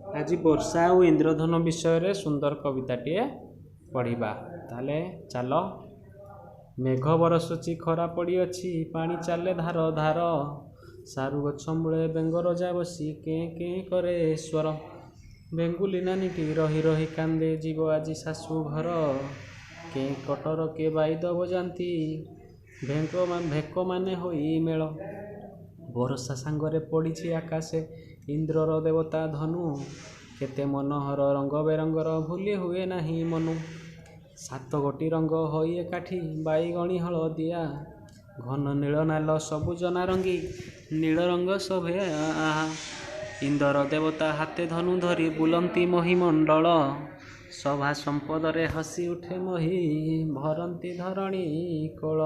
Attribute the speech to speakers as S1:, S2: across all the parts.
S1: आज वर्षा और इंद्रधनु विषय सुंदर कविताटीए पढ़ा। ताले चल। मेघ बरसुची खरा पड़ी अच्छी पानी चले धार धार सारू गछ मूले बेंग रजा बसी कें कें करे स्वर बेंगुली नानीटी रही रही कांदे जीव आज शाशु घर के कटर के बाईद बजाती भेक माने होई मेल बरसा सांगरे पड़ी आकाशे इंद्रर देवता धनु केते मनोहर रंग बेरंगर भूली हुए नहीं मनु सात गोटी रंग होई एकाठी बाईगणी हलदिया घन नील नाल सबुज नारंगी नील रंग सभे आहा इंद्र देवता हाथे धनु धरी बुलंती महिमंडल सभा संपदरे हसी उठे मही भरंती धरणी कोल।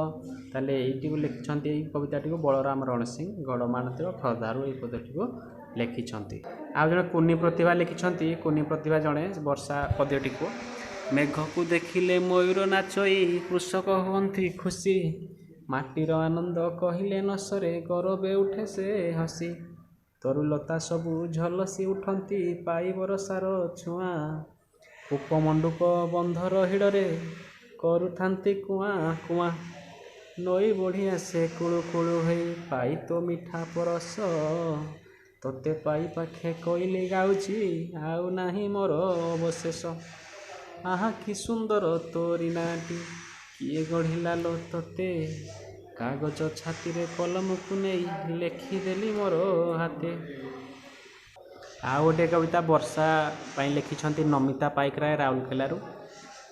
S1: ताले ये लिखिंट कविताटी को बलराम रणसिंह गड़मानतिर खर्दारू ये पदटी को लिखिंट। आ जड़े कुनी प्रतिभा लिखिंट। कुनी प्रतिभा जड़े वर्षा पद्यटी को मेघ को देखिले मयूर नाचई कृषक हुअंती खुशी माटीर आनंद कहिले न सरे गौरवे उठे से हसी तरुलता सबू झलसी उठंती पाई बरसार छुआ उपमंडूक बंधर हिड़े करुथांती कुआ कुआ नई बढ़ी आसे कुलु कुलु हई पाई तो मिठा परस तोते पाई पाखे कोइली गाउची आउ नाही मोर अवशेष आहा कि सुंदर तोरी नाटी किए गढ़िला लो तोते कागज छाती रे कलम को नहीं लेखिदेली मोर हाथे। आ गोटे कविता वर्षा लिखिंट नमिता पाइकराय राउरकेलारू।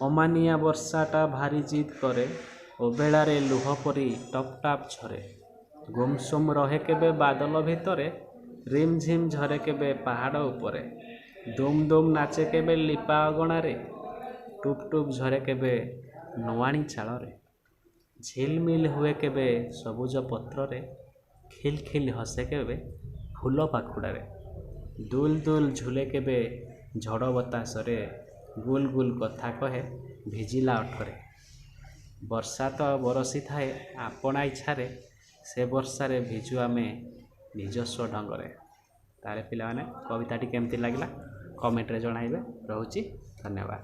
S1: अमानिया वर्षाटा भारी जिद करे अबेलारे लुह परी टप टाप झरे गुमसुम रहे केबे बादल भितरे रिमझिम झरे केबे पहाड़ उपरे दुम दुम नाचे केबे लिपा अगणारे टुप टुप झरे केबे नवाणी चाଳରେ झिलमिल हुए केबे सबुज पत्ररे खिल खिल हसे केबे फूल पाखुड़ारे दुल दुल झुले केबे झड़ बतासरे गुल गुल कथा कहे भिजिला अठरे वर्षा तो बरसी थाए आपणा इच्छारे से वर्षारे भिजु आमे निजस्व ढंगरे। तारे पिला माने कविताटी केमती लागला कमेंट रे जणाइबे। रहुची धन्यवाद।